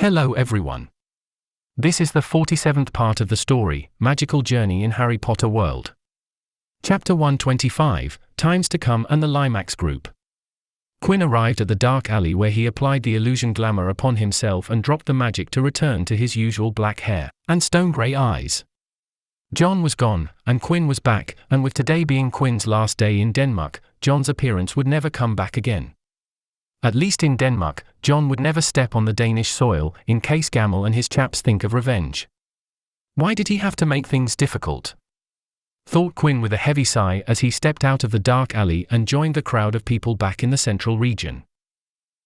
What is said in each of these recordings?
Hello everyone. This is the 47th part of the story, Magical Journey in Harry Potter World. Chapter 125, Times to Come and the Lymax Group. Quinn arrived at the dark alley where he applied the illusion glamour upon himself and dropped the magic to return to his usual black hair and stone-grey eyes. John was gone, and Quinn was back, and with today being Quinn's last day in Denmark, John's appearance would never come back again. At least in Denmark, John would never step on the Danish soil, in case Gamel and his chaps think of revenge. Why did he have to make things difficult? Thought Quinn with a heavy sigh as he stepped out of the dark alley and joined the crowd of people back in the central region.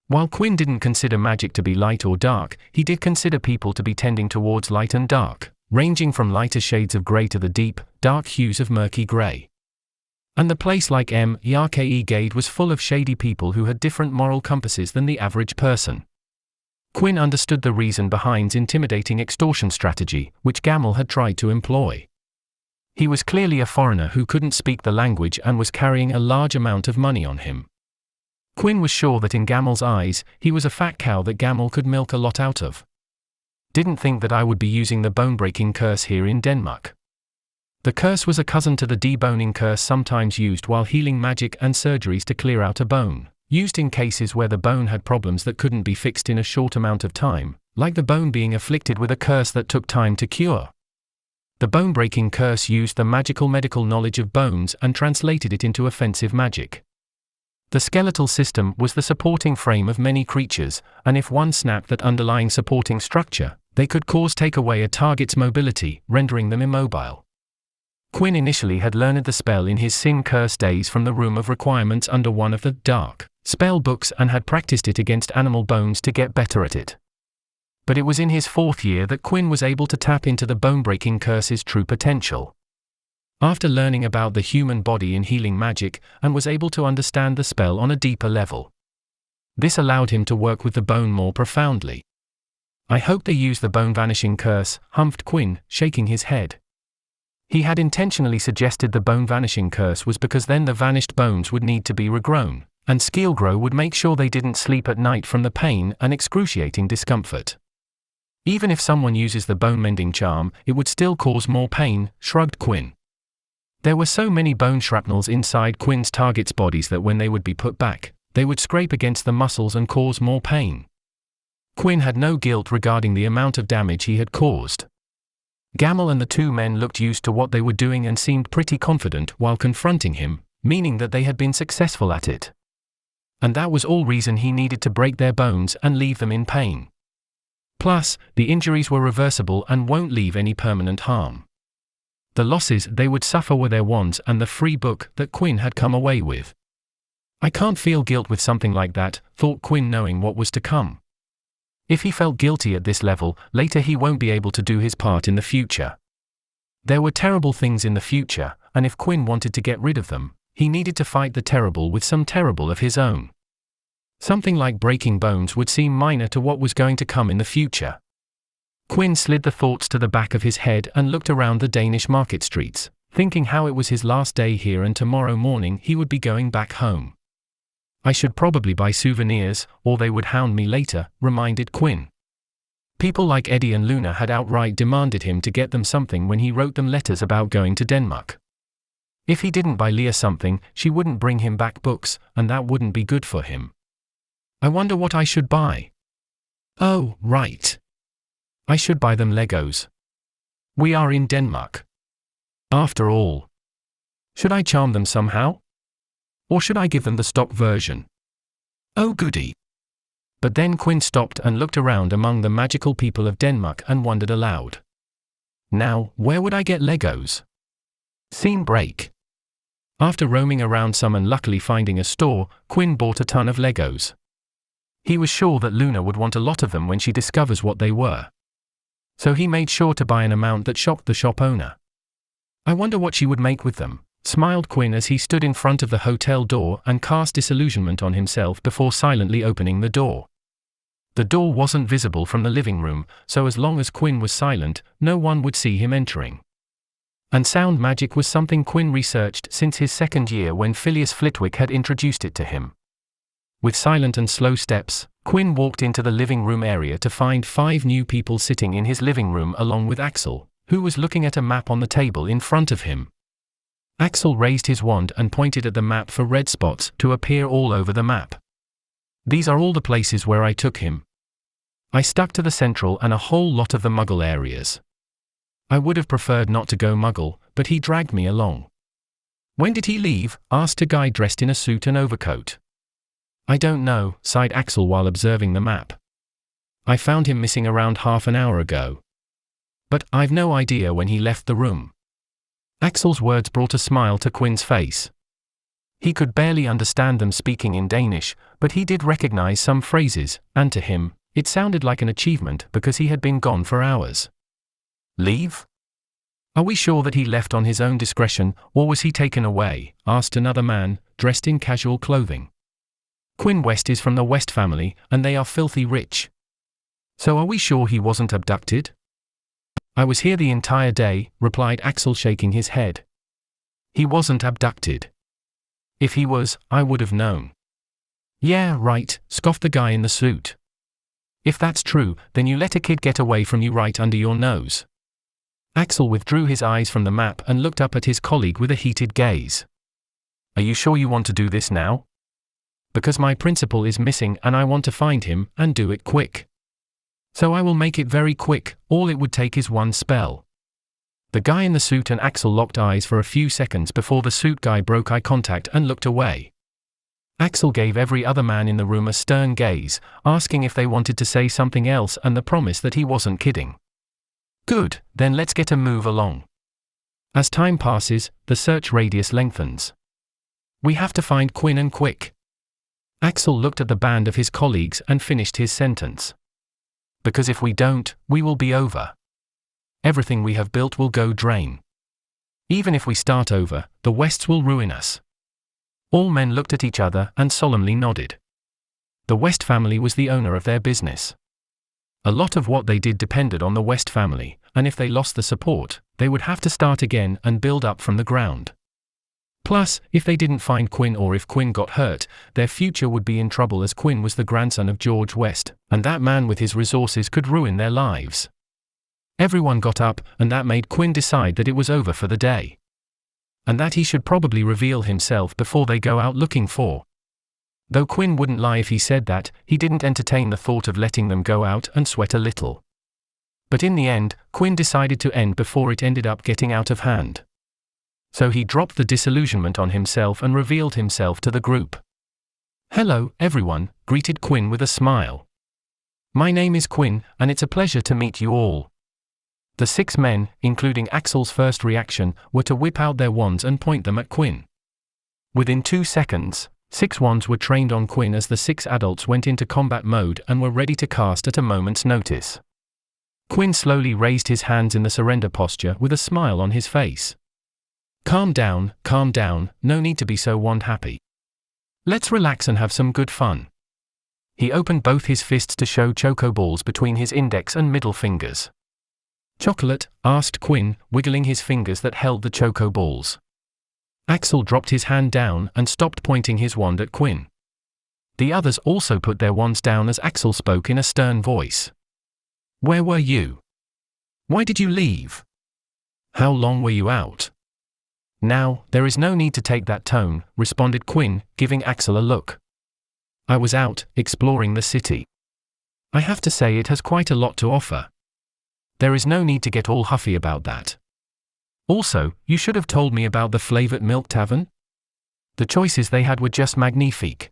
While Quinn didn't consider magic to be light or dark, he did consider people to be tending towards light and dark, ranging from lighter shades of grey to the deep, dark hues of murky grey. And the place like M.E.R.K.E. Gade was full of shady people who had different moral compasses than the average person. Quinn understood the reason behind intimidating extortion strategy, which Gamel had tried to employ. He was clearly a foreigner who couldn't speak the language and was carrying a large amount of money on him. Quinn was sure that in Gamel's eyes, he was a fat cow that Gamel could milk a lot out of. Didn't think that I would be using the bone-breaking curse here in Denmark. The curse was a cousin to the deboning curse sometimes used while healing magic and surgeries to clear out a bone, used in cases where the bone had problems that couldn't be fixed in a short amount of time, like the bone being afflicted with a curse that took time to cure. The bone-breaking curse used the magical medical knowledge of bones and translated it into offensive magic. The skeletal system was the supporting frame of many creatures, and if one snapped that underlying supporting structure, they could take away a target's mobility, rendering them immobile. Quinn initially had learned the spell in his sin curse days from the Room of Requirements under one of the dark spell books and had practiced it against animal bones to get better at it. But it was in his 4th year that Quinn was able to tap into the bone-breaking curse's true potential. After learning about the human body in healing magic, and was able to understand the spell on a deeper level. This allowed him to work with the bone more profoundly. I hope they use the bone-vanishing curse, humphed Quinn, shaking his head. He had intentionally suggested the bone-vanishing curse was because then the vanished bones would need to be regrown, and Skeelgrow would make sure they didn't sleep at night from the pain and excruciating discomfort. Even if someone uses the bone-mending charm, it would still cause more pain, shrugged Quinn. There were so many bone shrapnels inside Quinn's targets' bodies that when they would be put back, they would scrape against the muscles and cause more pain. Quinn had no guilt regarding the amount of damage he had caused. Gamel and the two men looked used to what they were doing and seemed pretty confident while confronting him, meaning that they had been successful at it. And that was all reason he needed to break their bones and leave them in pain. Plus, the injuries were reversible and won't leave any permanent harm. The losses they would suffer were their wands and the free book that Quinn had come away with. I can't feel guilt with something like that, thought Quinn knowing what was to come. If he felt guilty at this level, later he won't be able to do his part in the future. There were terrible things in the future, and if Quinn wanted to get rid of them, he needed to fight the terrible with some terrible of his own. Something like breaking bones would seem minor to what was going to come in the future. Quinn slid the thoughts to the back of his head and looked around the Danish market streets, thinking how it was his last day here and tomorrow morning he would be going back home. I should probably buy souvenirs, or they would hound me later, reminded Quinn. People like Eddie and Luna had outright demanded him to get them something when he wrote them letters about going to Denmark. If he didn't buy Leah something, she wouldn't bring him back books, and that wouldn't be good for him. I wonder what I should buy. Oh, right. I should buy them Legos. We are in Denmark. After all. Should I charm them somehow? Or should I give them the stock version? Oh goody. But then Quinn stopped and looked around among the magical people of Denmark and wondered aloud. Now, where would I get Legos? Scene break. After roaming around some and luckily finding a store, Quinn bought a ton of Legos. He was sure that Luna would want a lot of them when she discovers what they were. So he made sure to buy an amount that shocked the shop owner. I wonder what she would make with them, smiled Quinn as he stood in front of the hotel door and cast disillusionment on himself before silently opening the door. The door wasn't visible from the living room, so as long as Quinn was silent, no one would see him entering. And sound magic was something Quinn researched since his 2nd year when Phileas Flitwick had introduced it to him. With silent and slow steps, Quinn walked into the living room area to find 5 new people sitting in his living room along with Axel, who was looking at a map on the table in front of him. Axel raised his wand and pointed at the map for red spots to appear all over the map. These are all the places where I took him. I stuck to the central and a whole lot of the Muggle areas. I would have preferred not to go Muggle, but he dragged me along. When did he leave? Asked a guy dressed in a suit and overcoat. I don't know, sighed Axel while observing the map. I found him missing around half an hour ago. But I've no idea when he left the room. Axel's words brought a smile to Quinn's face. He could barely understand them speaking in Danish, but he did recognize some phrases, and to him, it sounded like an achievement because he had been gone for hours. Leave? Are we sure that he left on his own discretion, or was he taken away? Asked another man, dressed in casual clothing. Quinn West is from the West family, and they are filthy rich. So are we sure he wasn't abducted? I was here the entire day, replied Axel, shaking his head. He wasn't abducted. If he was, I would have known. Yeah, right, scoffed the guy in the suit. If that's true, then you let a kid get away from you right under your nose. Axel withdrew his eyes from the map and looked up at his colleague with a heated gaze. Are you sure you want to do this now? Because my principal is missing and I want to find him, and do it quick. So I will make it very quick, all it would take is one spell. The guy in the suit and Axel locked eyes for a few seconds before the suit guy broke eye contact and looked away. Axel gave every other man in the room a stern gaze, asking if they wanted to say something else and the promise that he wasn't kidding. Good, then let's get a move along. As time passes, the search radius lengthens. We have to find Quinn and quick. Axel looked at the band of his colleagues and finished his sentence. Because if we don't, we will be over. Everything we have built will go drain. Even if we start over, the Wests will ruin us. All men looked at each other and solemnly nodded. The West family was the owner of their business. A lot of what they did depended on the West family, and if they lost the support, they would have to start again and build up from the ground. Plus, if they didn't find Quinn or if Quinn got hurt, their future would be in trouble as Quinn was the grandson of George West, and that man with his resources could ruin their lives. Everyone got up, and that made Quinn decide that it was over for the day. And that he should probably reveal himself before they go out looking for. Though Quinn wouldn't lie if he said that, he didn't entertain the thought of letting them go out and sweat a little. But in the end, Quinn decided to end before it ended up getting out of hand. So he dropped the disillusionment on himself and revealed himself to the group. Hello, everyone, greeted Quinn with a smile. My name is Quinn, and it's a pleasure to meet you all. The 6 men, including Axel's first reaction, were to whip out their wands and point them at Quinn. Within 2 seconds, 6 wands were trained on Quinn as the 6 adults went into combat mode and were ready to cast at a moment's notice. Quinn slowly raised his hands in the surrender posture with a smile on his face. Calm down, no need to be so wand-happy. Let's relax and have some good fun. He opened both his fists to show chocoballs between his index and middle fingers. Chocolate? Asked Quinn, wiggling his fingers that held the chocoballs. Axel dropped his hand down and stopped pointing his wand at Quinn. The others also put their wands down as Axel spoke in a stern voice. Where were you? Why did you leave? How long were you out? Now, there is no need to take that tone, responded Quinn, giving Axel a look. I was out, exploring the city. I have to say it has quite a lot to offer. There is no need to get all huffy about that. Also, you should have told me about the flavored milk tavern. The choices they had were just magnifique.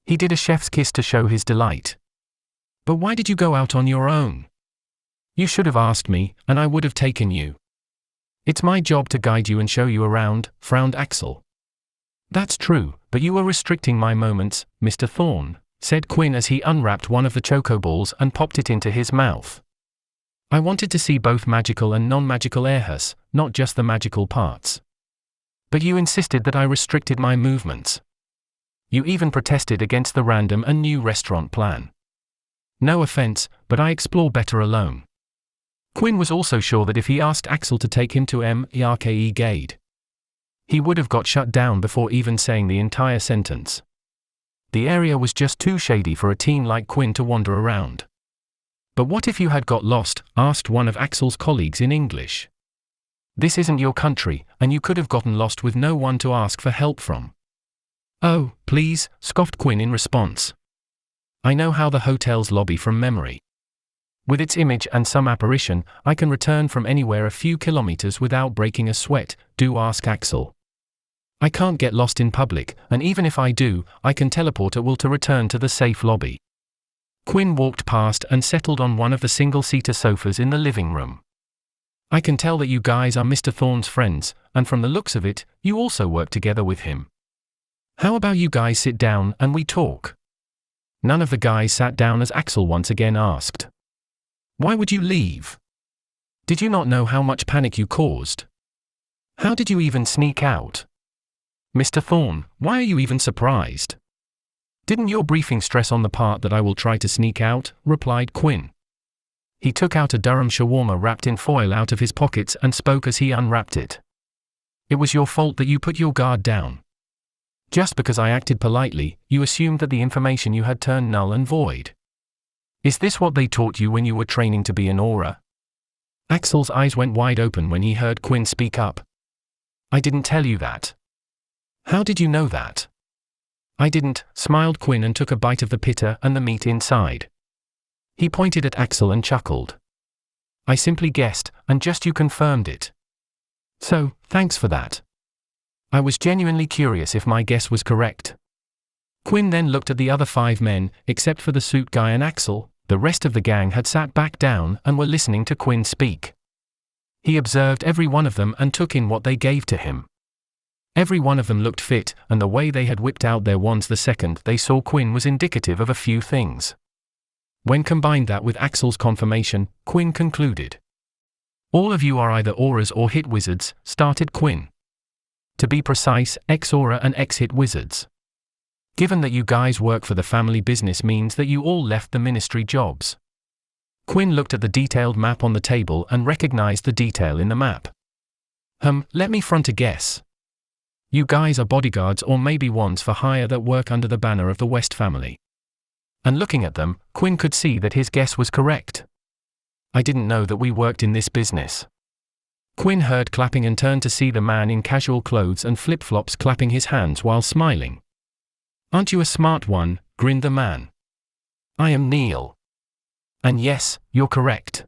He did a chef's kiss to show his delight. But why did you go out on your own? You should have asked me, and I would have taken you. It's my job to guide you and show you around, frowned Axel. That's true, but you were restricting my moments, Mr. Thorne, said Quinn as he unwrapped one of the chocoballs and popped it into his mouth. I wanted to see both magical and non-magical airs, not just the magical parts. But you insisted that I restricted my movements. You even protested against the random and new restaurant plan. No offense, but I explore better alone. Quinn was also sure that if he asked Axel to take him to Merke Gade, he would have got shut down before even saying the entire sentence. The area was just too shady for a teen like Quinn to wander around. But what if you had got lost? Asked one of Axel's colleagues in English. This isn't your country, and you could have gotten lost with no one to ask for help from. Oh, please, scoffed Quinn in response. I know how the hotel's lobby from memory. With its image and some apparition, I can return from anywhere a few kilometers without breaking a sweat. Do ask Axel. I can't get lost in public, and even if I do, I can teleport at will to return to the safe lobby. Quinn walked past and settled on one of the single-seater sofas in the living room. I can tell that you guys are Mr. Thorne's friends, and from the looks of it, you also work together with him. How about you guys sit down and we talk? None of the guys sat down as Axel once again asked. Why would you leave? Did you not know how much panic you caused? How did you even sneak out? Mr. Thorne, why are you even surprised? Didn't your briefing stress on the part that I will try to sneak out? Replied Quinn. He took out a Durham shawarma wrapped in foil out of his pockets and spoke as he unwrapped it. It was your fault that you put your guard down. Just because I acted politely, you assumed that the information you had turned null and void. Is this what they taught you when you were training to be an aura? Axel's eyes went wide open when he heard Quinn speak up. I didn't tell you that. How did you know that? I didn't, smiled Quinn and took a bite of the pitta and the meat inside. He pointed at Axel and chuckled. I simply guessed, and just you confirmed it. So, thanks for that. I was genuinely curious if my guess was correct. Quinn then looked at the other 5 men, except for the suit guy and Axel. The rest of the gang had sat back down and were listening to Quinn speak. He observed every one of them and took in what they gave to him. Every one of them looked fit, and the way they had whipped out their wands the second they saw Quinn was indicative of a few things. When combined that with Axel's confirmation, Quinn concluded. All of you are either auras or hit wizards, started Quinn. To be precise, ex-aura and ex-hit wizards. Given that you guys work for the family business means that you all left the ministry jobs. Quinn looked at the detailed map on the table and recognized the detail in the map. Let me front a guess. You guys are bodyguards or maybe ones for hire that work under the banner of the West family. And looking at them, Quinn could see that his guess was correct. I didn't know that we worked in this business. Quinn heard clapping and turned to see the man in casual clothes and flip-flops clapping his hands while smiling. Aren't you a smart one? Grinned the man. I am Neil. And yes, you're correct.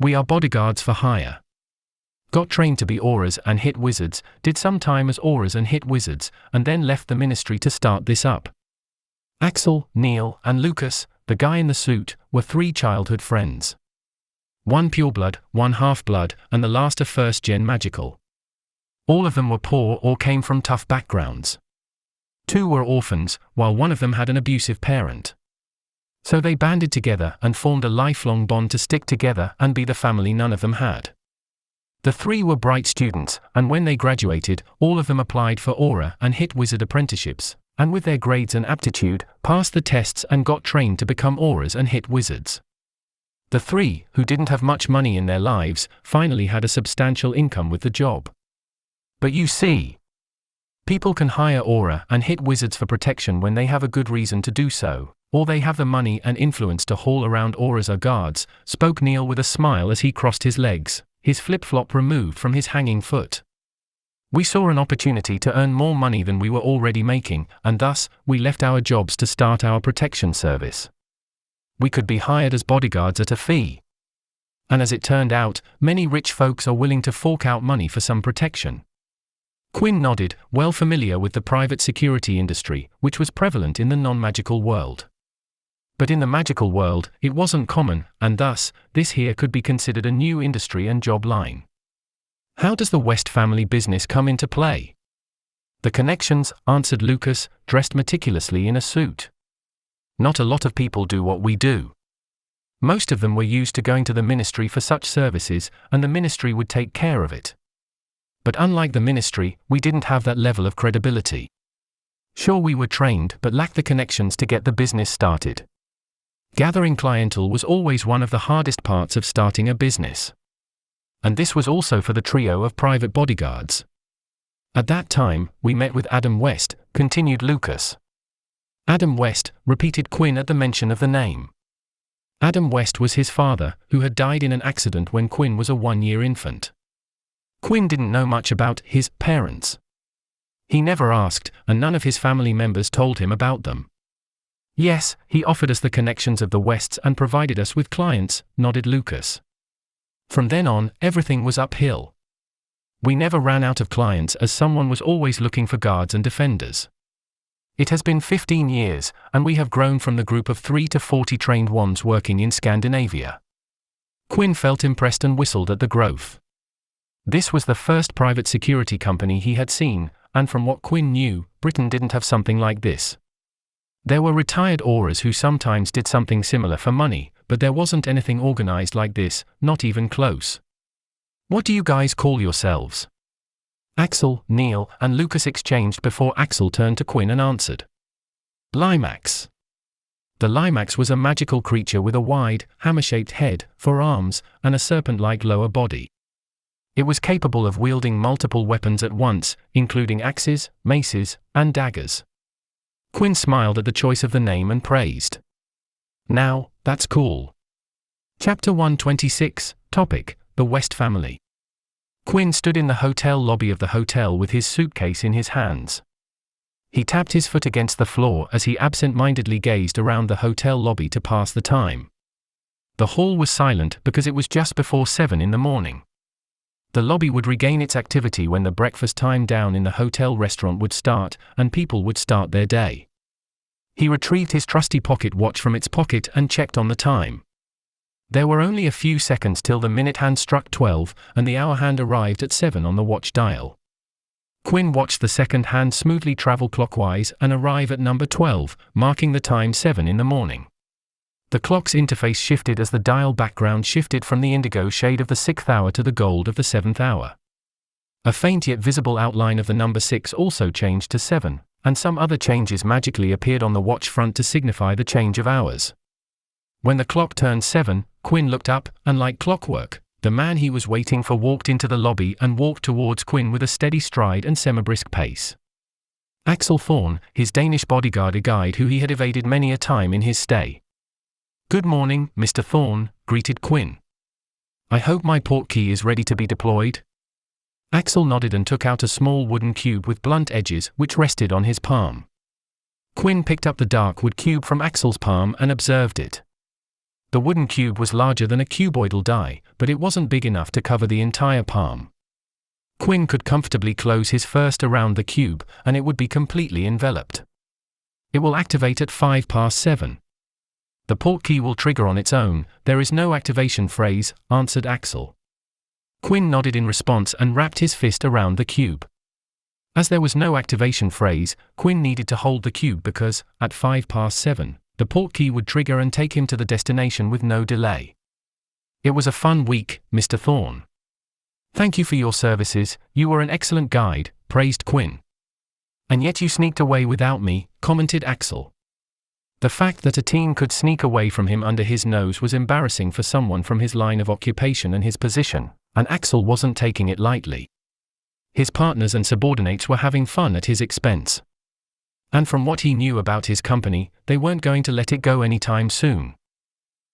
We are bodyguards for hire. Got trained to be auras and hit wizards, did some time as auras and hit wizards, and then left the ministry to start this up. Axel, Neil, and Lucas, the guy in the suit, were 3 childhood friends. One pureblood, one half-blood, and the last a first-gen magical. All of them were poor or came from tough backgrounds. 2 were orphans, while one of them had an abusive parent. So they banded together and formed a lifelong bond to stick together and be the family none of them had. The 3 were bright students, and when they graduated, all of them applied for aura and hit wizard apprenticeships, and with their grades and aptitude, passed the tests and got trained to become auras and hit wizards. The 3, who didn't have much money in their lives, finally had a substantial income with the job. But you see, people can hire aura and hit wizards for protection when they have a good reason to do so, or they have the money and influence to haul around auras or guards, spoke Neil with a smile as he crossed his legs, his flip-flop removed from his hanging foot. We saw an opportunity to earn more money than we were already making, and thus, we left our jobs to start our protection service. We could be hired as bodyguards at a fee. And as it turned out, many rich folks are willing to fork out money for some protection. Quinn nodded, well familiar with the private security industry, which was prevalent in the non-magical world. But in the magical world, it wasn't common, and thus, this here could be considered a new industry and job line. How does the West family business come into play? The connections, answered Lucas, dressed meticulously in a suit. Not a lot of people do what we do. Most of them were used to going to the ministry for such services, and the ministry would take care of it. But unlike the ministry, we didn't have that level of credibility. Sure, we were trained, but lacked the connections to get the business started. Gathering clientele was always one of the hardest parts of starting a business. And this was also for the trio of private bodyguards. At that time, we met with Adam West, continued Lucas. Adam West, repeated Quinn at the mention of the name. Adam West was his father, who had died in an accident when Quinn was a 1-year infant. Quinn didn't know much about his parents. He never asked, and none of his family members told him about them. Yes, he offered us the connections of the Wests and provided us with clients, nodded Lucas. From then on, everything was uphill. We never ran out of clients as someone was always looking for guards and defenders. It has been 15 years, and we have grown from the group of 3 to 40 trained ones working in Scandinavia. Quinn felt impressed and whistled at the growth. This was the first private security company he had seen, and from what Quinn knew, Britain didn't have something like this. There were retired auras who sometimes did something similar for money, but there wasn't anything organized like this, not even close. What do you guys call yourselves? Axel, Neil, and Lucas exchanged before Axel turned to Quinn and answered. Lymax. The Lymax was a magical creature with a wide, hammer-shaped head, 4 arms, and a serpent-like lower body. It was capable of wielding multiple weapons at once, including axes, maces, and daggers. Quinn smiled at the choice of the name and praised. Now, that's cool. Chapter 126, Topic, The West Family. Quinn stood in the hotel lobby of the hotel with his suitcase in his hands. He tapped his foot against the floor as he absent-mindedly gazed around the hotel lobby to pass the time. The hall was silent because it was just before 7 in the morning. The lobby would regain its activity when the breakfast time down in the hotel restaurant would start, and people would start their day. He retrieved his trusty pocket watch from its pocket and checked on the time. There were only a few seconds till the minute hand struck 12, and the hour hand arrived at 7 on the watch dial. Quinn watched the second hand smoothly travel clockwise and arrive at number 12, marking the time 7 in the morning. The clock's interface shifted as the dial background shifted from the indigo shade of the 6th hour to the gold of the 7th hour. A faint yet visible outline of the number 6 also changed to 7, and some other changes magically appeared on the watch front to signify the change of hours. When the clock turned 7, Quinn looked up, and like clockwork, the man he was waiting for walked into the lobby and walked towards Quinn with a steady stride and semi-brisk pace. Axel Thorne, his Danish bodyguard, a guide who he had evaded many a time in his stay. Good morning, Mr. Thorne, greeted Quinn. I hope my portkey is ready to be deployed? Axel nodded and took out a small wooden cube with blunt edges which rested on his palm. Quinn picked up the dark wood cube from Axel's palm and observed it. The wooden cube was larger than a cuboidal die, but it wasn't big enough to cover the entire palm. Quinn could comfortably close his fist around the cube, and it would be completely enveloped. It will activate at 7:05. The portkey will trigger on its own, there is no activation phrase, answered Axel. Quinn nodded in response and wrapped his fist around the cube. As there was no activation phrase, Quinn needed to hold the cube because, at 7:05, the portkey would trigger and take him to the destination with no delay. It was a fun week, Mr. Thorne. Thank you for your services, you were an excellent guide, praised Quinn. And yet you sneaked away without me, commented Axel. The fact that a teen could sneak away from him under his nose was embarrassing for someone from his line of occupation and his position, and Axel wasn't taking it lightly. His partners and subordinates were having fun at his expense. And from what he knew about his company, they weren't going to let it go anytime soon.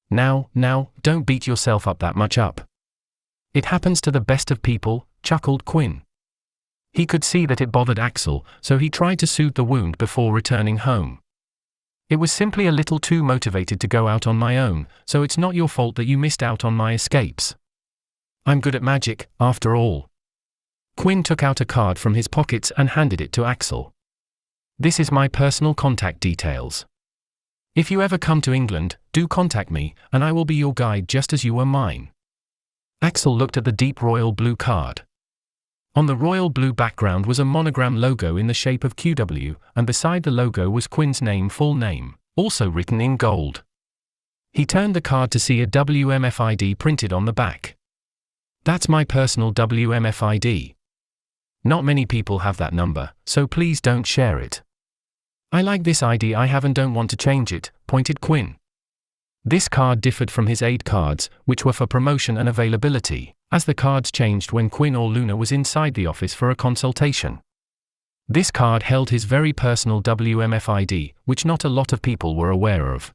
Now, don't beat yourself up that much up. It happens to the best of people, chuckled Quinn. He could see that it bothered Axel, so he tried to soothe the wound before returning home. It was simply a little too motivated to go out on my own, so it's not your fault that you missed out on my escapes. I'm good at magic, after all. Quinn took out a card from his pockets and handed it to Axel. This is my personal contact details. If you ever come to England, do contact me, and I will be your guide just as you were mine. Axel looked at the deep royal blue card. On the royal blue background was a monogram logo in the shape of QW, and beside the logo was Quinn's full name, also written in gold. He turned the card to see a WMFID printed on the back. That's my personal WMFID. Not many people have that number, so please don't share it. I like this ID I have and don't want to change it, pointed Quinn. This card differed from his aid cards, which were for promotion and availability, as the cards changed when Quinn or Luna was inside the office for a consultation. This card held his very personal WMFID, which not a lot of people were aware of.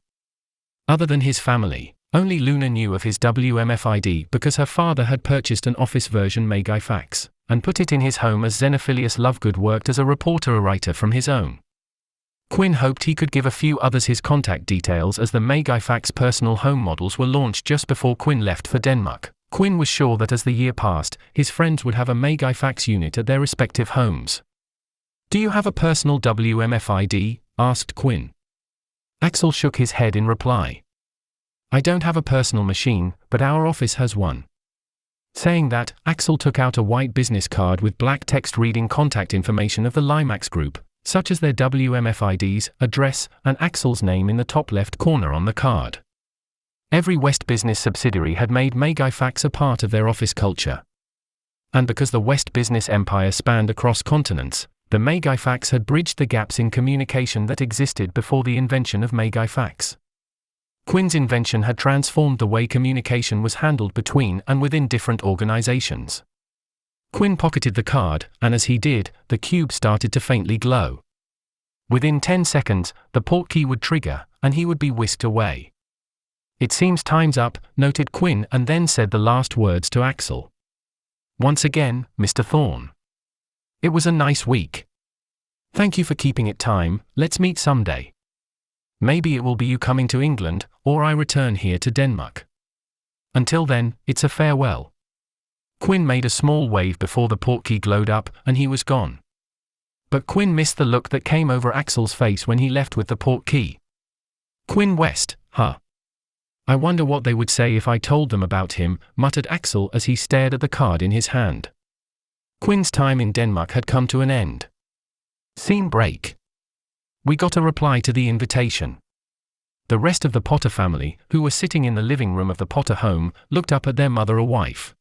Other than his family, only Luna knew of his WMFID because her father had purchased an office version Megafax and put it in his home as Xenophilius Lovegood worked as a reporter or writer from his own. Quinn hoped he could give a few others his contact details as the Megafax personal home models were launched just before Quinn left for Denmark. Quinn was sure that as the year passed, his friends would have a Megafax unit at their respective homes. "Do you have a personal WMFID?" asked Quinn. Axel shook his head in reply. "I don't have a personal machine, but our office has one." Saying that, Axel took out a white business card with black text reading contact information of the Lymax group, such as their WMFIDs, address, and Axel's name in the top left corner on the card. Every West Business subsidiary had made Megafax a part of their office culture. And because the West Business empire spanned across continents, the Megafax had bridged the gaps in communication that existed before the invention of Megafax. Quinn's invention had transformed the way communication was handled between and within different organizations. Quinn pocketed the card, and as he did, the cube started to faintly glow. Within 10 seconds, the port key would trigger, and he would be whisked away. "It seems time's up," noted Quinn, and then said the last words to Axel. "Once again, Mr. Thorne. It was a nice week. Thank you for keeping it time. Let's meet someday. Maybe it will be you coming to England, or I return here to Denmark. Until then, it's a farewell." Quinn made a small wave before the portkey glowed up, and he was gone. But Quinn missed the look that came over Axel's face when he left with the portkey. "Quinn West, huh? I wonder what they would say if I told them about him," muttered Axel as he stared at the card in his hand. Quinn's time in Denmark had come to an end. Scene break. We got a reply to the invitation. The rest of the Potter family, who were sitting in the living room of the Potter home, looked up at their mother or wife.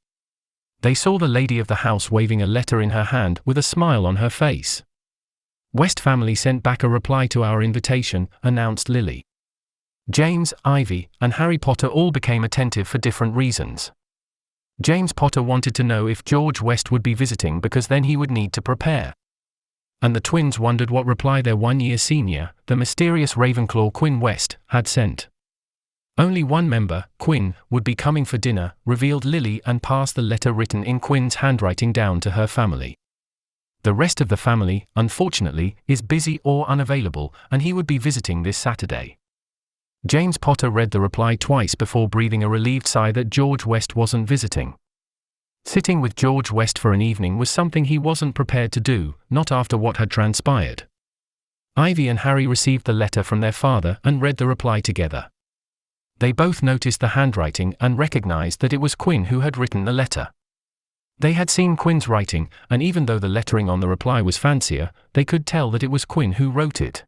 They saw the lady of the house waving a letter in her hand with a smile on her face. "West family sent back a reply to our invitation," announced Lily. James, Ivy, and Harry Potter all became attentive for different reasons. James Potter wanted to know if George West would be visiting because then he would need to prepare. And the twins wondered what reply their one-year senior, the mysterious Ravenclaw Quinn West, had sent. Only one member, Quinn, would be coming for dinner, revealed Lily, and passed the letter written in Quinn's handwriting down to her family. The rest of the family, unfortunately, is busy or unavailable, and he would be visiting this Saturday. James Potter read the reply twice before breathing a relieved sigh that George West wasn't visiting. Sitting with George West for an evening was something he wasn't prepared to do, not after what had transpired. Ivy and Harry received the letter from their father and read the reply together. They both noticed the handwriting and recognized that it was Quinn who had written the letter. They had seen Quinn's writing, and even though the lettering on the reply was fancier, they could tell that it was Quinn who wrote it.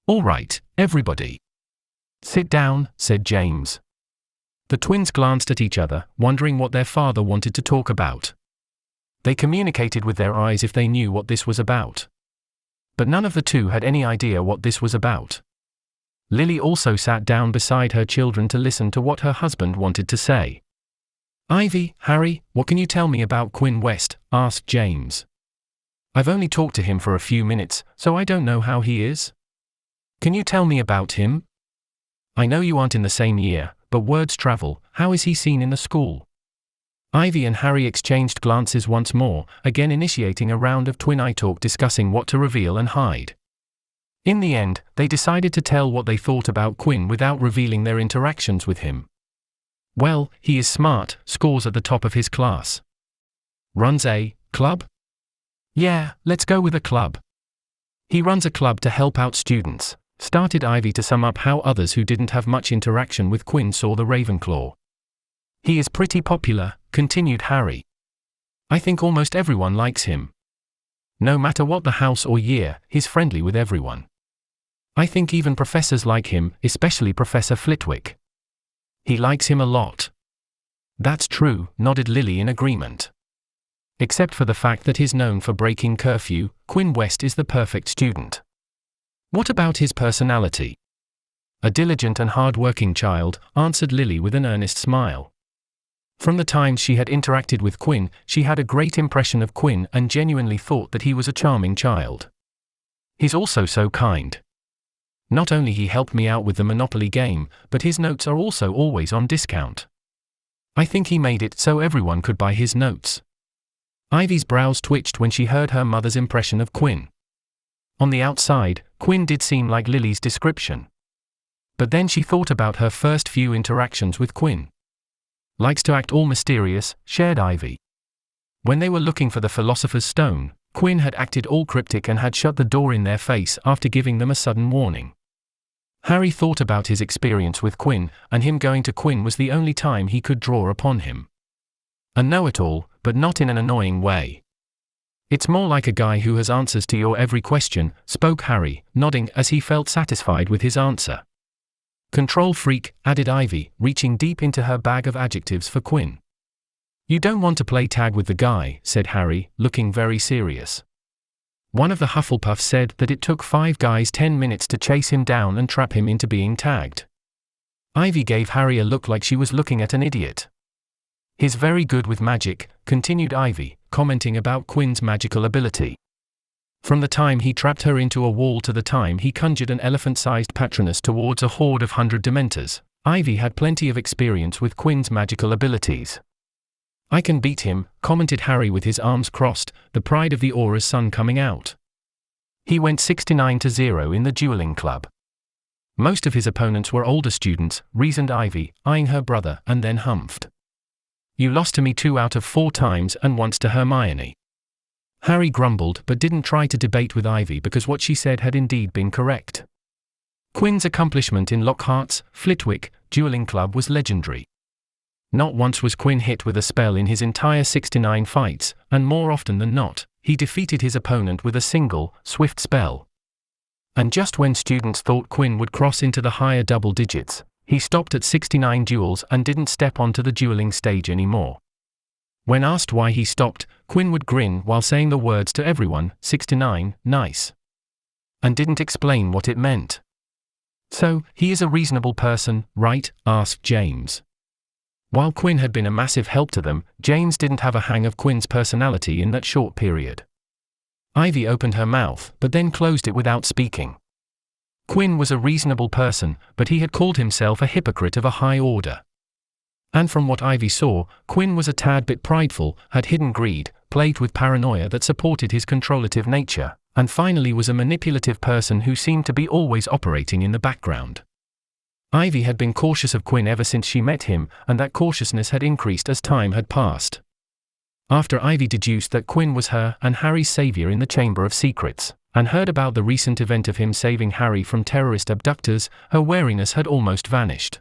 "All right, everybody. Sit down," said James. The twins glanced at each other, wondering what their father wanted to talk about. They communicated with their eyes if they knew what this was about. But none of the two had any idea what this was about. Lily also sat down beside her children to listen to what her husband wanted to say. "Ivy, Harry, what can you tell me about Quinn West?" asked James. "I've only talked to him for a few minutes, so I don't know how he is. Can you tell me about him? I know you aren't in the same year, but words travel. How is he seen in the school?" Ivy and Harry exchanged glances once more, again initiating a round of twin eye talk discussing what to reveal and hide. In the end, they decided to tell what they thought about Quinn without revealing their interactions with him. "Well, he is smart, scores at the top of his class. Runs a club? Yeah, let's go with a club. He runs a club to help out students," started Ivy to sum up how others who didn't have much interaction with Quinn saw the Ravenclaw. "He is pretty popular," continued Harry. "I think almost everyone likes him. No matter what the house or year, he's friendly with everyone. I think even professors like him, especially Professor Flitwick. He likes him a lot." "That's true," nodded Lily in agreement. "Except for the fact that he's known for breaking curfew, Quinn West is the perfect student." "What about his personality?" "A diligent and hard-working child," answered Lily with an earnest smile. From the times she had interacted with Quinn, she had a great impression of Quinn and genuinely thought that he was a charming child. He's also so kind. Not only he helped me out with the Monopoly game, but his notes are also always on discount. I think he made it so everyone could buy his notes. Ivy's brows twitched when she heard her mother's impression of Quinn. On the outside, Quinn did seem like Lily's description. But then she thought about her first few interactions with Quinn. Likes to act all mysterious, shared Ivy. When they were looking for the Philosopher's Stone, Quinn had acted all cryptic and had shut the door in their face after giving them a sudden warning. Harry thought about his experience with Quinn, and him going to Quinn was the only time he could draw upon him. A know-it-all, but not in an annoying way. It's more like a guy who has answers to your every question, spoke Harry, nodding as he felt satisfied with his answer. Control freak, added Ivy, reaching deep into her bag of adjectives for Quinn. You don't want to play tag with the guy, said Harry, looking very serious. One of the Hufflepuffs said that it took 5 guys 10 minutes to chase him down and trap him into being tagged. Ivy gave Harry a look like she was looking at an idiot. He's very good with magic, continued Ivy, commenting about Quinn's magical ability. From the time he trapped her into a wall to the time he conjured an elephant-sized Patronus towards a horde of 100 Dementors, Ivy had plenty of experience with Quinn's magical abilities. I can beat him, commented Harry with his arms crossed, the pride of the Aura's son coming out. He went 69-0 in the dueling club. Most of his opponents were older students, reasoned Ivy, eyeing her brother, and then humphed. You lost to me 2 out of 4 times and once to Hermione. Harry grumbled but didn't try to debate with Ivy because what she said had indeed been correct. Quinn's accomplishment in Lockhart's, Flitwick, dueling club was legendary. Not once was Quinn hit with a spell in his entire 69 fights, and more often than not, he defeated his opponent with a single, swift spell. And just when students thought Quinn would cross into the higher double digits, he stopped at 69 duels and didn't step onto the dueling stage anymore. When asked why he stopped, Quinn would grin while saying the words to everyone, 69, nice. And didn't explain what it meant. So, he is a reasonable person, right? Asked James. While Quinn had been a massive help to them, James didn't have a hang of Quinn's personality in that short period. Ivy opened her mouth, but then closed it without speaking. Quinn was a reasonable person, but he had called himself a hypocrite of a high order. And from what Ivy saw, Quinn was a tad bit prideful, had hidden greed, plagued with paranoia that supported his controlative nature, and finally was a manipulative person who seemed to be always operating in the background. Ivy had been cautious of Quinn ever since she met him, and that cautiousness had increased as time had passed. After Ivy deduced that Quinn was her and Harry's savior in the Chamber of Secrets, and heard about the recent event of him saving Harry from terrorist abductors, her wariness had almost vanished.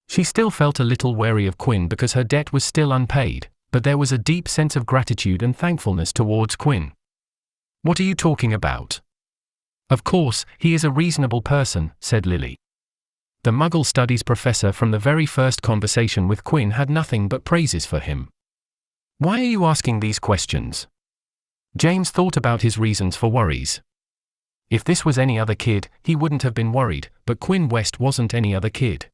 She still felt a little wary of Quinn because her debt was still unpaid, but there was a deep sense of gratitude and thankfulness towards Quinn. What are you talking about? Of course, he is a reasonable person, said Lily. The Muggle Studies professor from the very first conversation with Quinn had nothing but praises for him. Why are you asking these questions? James thought about his reasons for worries. If this was any other kid, he wouldn't have been worried, but Quinn West wasn't any other kid.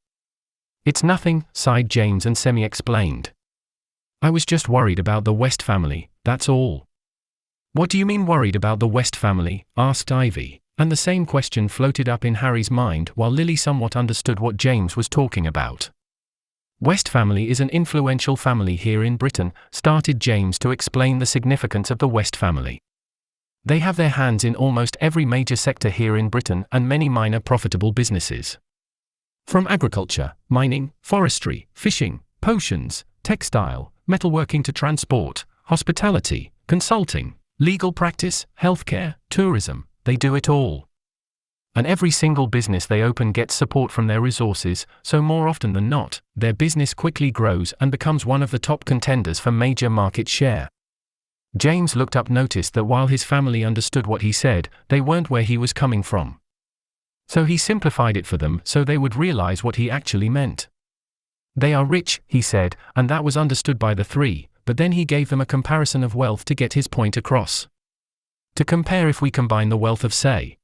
It's nothing, sighed James and semi-explained. I was just worried about the West family, that's all. What do you mean worried about the West family? Asked Ivy. And the same question floated up in Harry's mind while Lily somewhat understood what James was talking about. West family is an influential family here in Britain, started James to explain the significance of the West family. They have their hands in almost every major sector here in Britain and many minor profitable businesses. From agriculture, mining, forestry, fishing, potions, textile, metalworking to transport, hospitality, consulting, legal practice, healthcare, tourism. They do it all. And every single business they open gets support from their resources, so more often than not, their business quickly grows and becomes one of the top contenders for major market share. James looked up, noticed that while his family understood what he said, they weren't where he was coming from. So he simplified it for them so they would realize what he actually meant. They are rich, he said, and that was understood by the three, but then he gave them a comparison of wealth to get his point across. To compare, if we combine the wealth of, say,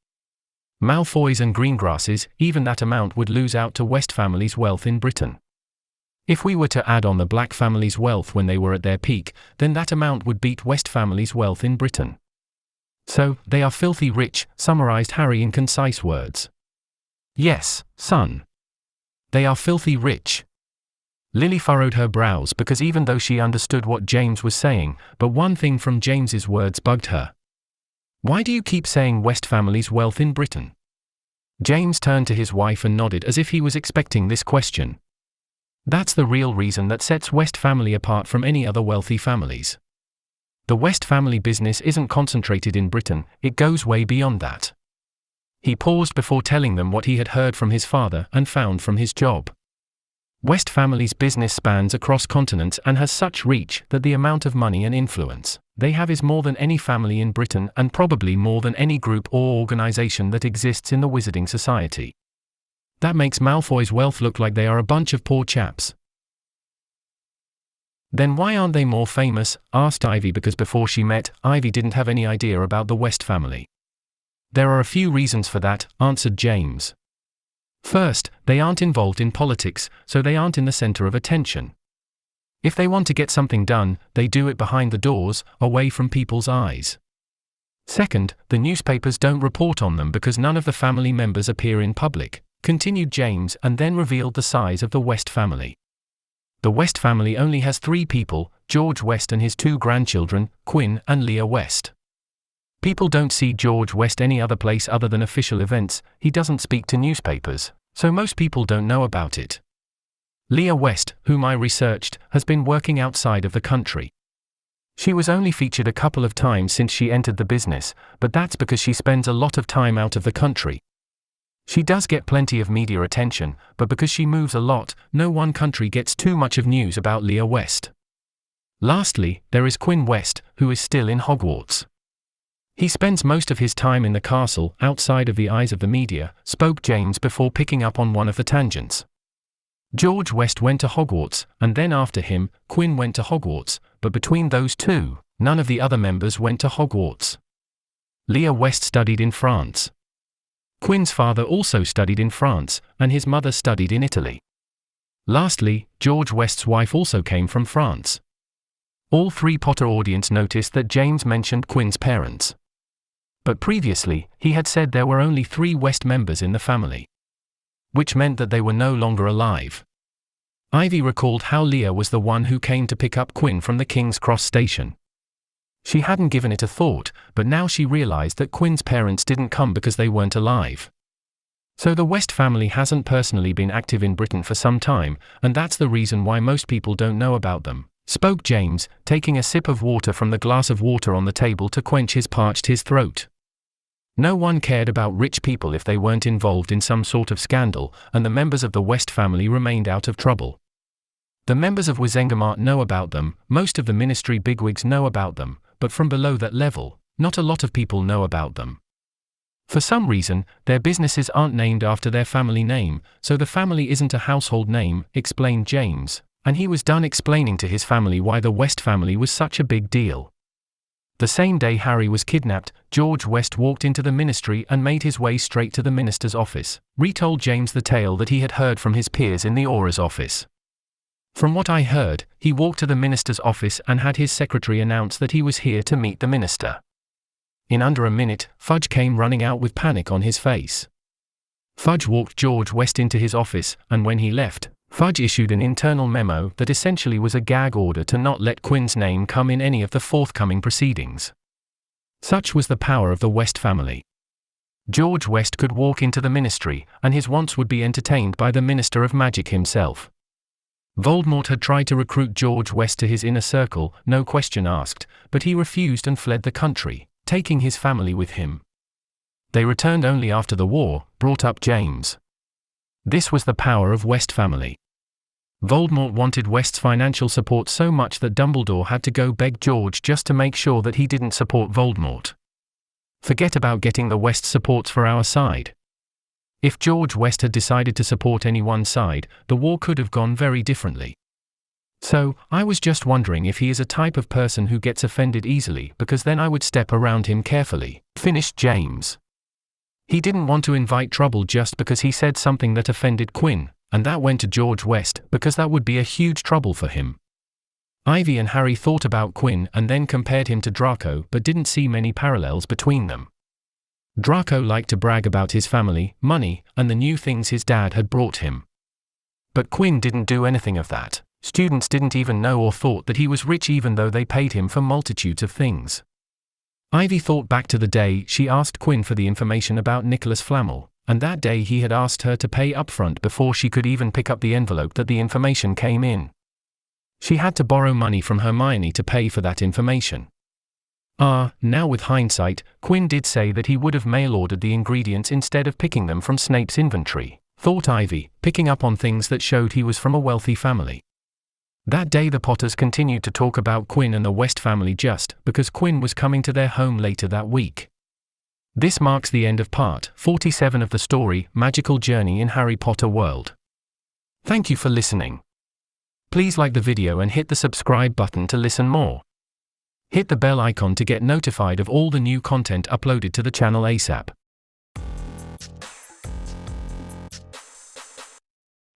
Malfoys and Greengrasses, even that amount would lose out to West family's wealth in Britain. If we were to add on the Black family's wealth when they were at their peak, then that amount would beat West family's wealth in Britain. So, they are filthy rich, summarized Harry in concise words. Yes, son. They are filthy rich. Lily furrowed her brows because even though she understood what James was saying, but one thing from James's words bugged her. Why do you keep saying West family's wealth in Britain? James turned to his wife and nodded as if he was expecting this question. That's the real reason that sets West family apart from any other wealthy families. The West family business isn't concentrated in Britain, it goes way beyond that. He paused before telling them what he had heard from his father and found from his job. West family's business spans across continents and has such reach that the amount of money and influence they have is more than any family in Britain and probably more than any group or organization that exists in the Wizarding Society. That makes Malfoy's wealth look like they are a bunch of poor chaps. Then why aren't they more famous? Asked Ivy, because before she met, Ivy didn't have any idea about the West family. There are a few reasons for that, answered James. First, they aren't involved in politics, so they aren't in the center of attention. If they want to get something done, they do it behind the doors, away from people's eyes. Second, the newspapers don't report on them because none of the family members appear in public, continued James, and then revealed the size of the West family. The West family only has 3 people, George West and his 2 grandchildren, Quinn and Leah West. People don't see George West any other place other than official events. He doesn't speak to newspapers, so most people don't know about it. Leah West, whom I researched, has been working outside of the country. She was only featured a couple of times since she entered the business, but that's because she spends a lot of time out of the country. She does get plenty of media attention, but because she moves a lot, no one country gets too much of news about Leah West. Lastly, there is Quinn West, who is still in Hogwarts. He spends most of his time in the castle, outside of the eyes of the media, spoke James before picking up on one of the tangents. George West went to Hogwarts, and then after him, Quinn went to Hogwarts, but between those two, none of the other members went to Hogwarts. Leah West studied in France. Quinn's father also studied in France, and his mother studied in Italy. Lastly, George West's wife also came from France. All 3 Potter audience noticed that James mentioned Quinn's parents. But previously, he had said there were only 3 West members in the family, which meant that they were no longer alive. Ivy recalled how Leah was the one who came to pick up Quinn from the King's Cross station. She hadn't given it a thought, but now she realized that Quinn's parents didn't come because they weren't alive. So the West family hasn't personally been active in Britain for some time, and that's the reason why most people don't know about them, spoke James, taking a sip of water from the glass of water on the table to quench his throat. No one cared about rich people if they weren't involved in some sort of scandal, and the members of the West family remained out of trouble. The members of Wizengamot know about them, most of the ministry bigwigs know about them, but from below that level, not a lot of people know about them. For some reason, their businesses aren't named after their family name, so the family isn't a household name, explained James, and he was done explaining to his family why the West family was such a big deal. The same day Harry was kidnapped, George West walked into the ministry and made his way straight to the minister's office, retold James the tale that he had heard from his peers in the Aura's office. From what I heard, he walked to the minister's office and had his secretary announce that he was here to meet the minister. In under a minute, Fudge came running out with panic on his face. Fudge walked George West into his office, and when he left, Fudge issued an internal memo that essentially was a gag order to not let Quinn's name come in any of the forthcoming proceedings. Such was the power of the West family. George West could walk into the ministry, and his wants would be entertained by the Minister of Magic himself. Voldemort had tried to recruit George West to his inner circle, no question asked, but he refused and fled the country, taking his family with him. They returned only after the war, brought up James. This was the power of West family. Voldemort wanted West's financial support so much that Dumbledore had to go beg George just to make sure that he didn't support Voldemort. Forget about getting the West supports for our side. If George West had decided to support any one side, the war could have gone very differently. So, I was just wondering if he is a type of person who gets offended easily, because then I would step around him carefully, finished James. He didn't want to invite trouble just because he said something that offended Quinn, and that went to George West because that would be a huge trouble for him. Ivy and Harry thought about Quinn and then compared him to Draco but didn't see many parallels between them. Draco liked to brag about his family, money, and the new things his dad had brought him. But Quinn didn't do anything of that. Students didn't even know or thought that he was rich even though they paid him for multitudes of things. Ivy thought back to the day she asked Quinn for the information about Nicholas Flamel, and that day he had asked her to pay upfront before she could even pick up the envelope that the information came in. She had to borrow money from Hermione to pay for that information. Now with hindsight, Quinn did say that he would have mail-ordered the ingredients instead of picking them from Snape's inventory, thought Ivy, picking up on things that showed he was from a wealthy family. That day the Potters continued to talk about Quinn and the West family just because Quinn was coming to their home later that week. This marks the end of part 47 of the story, Magical Journey in Harry Potter World. Thank you for listening. Please like the video and hit the subscribe button to listen more. Hit the bell icon to get notified of all the new content uploaded to the channel ASAP.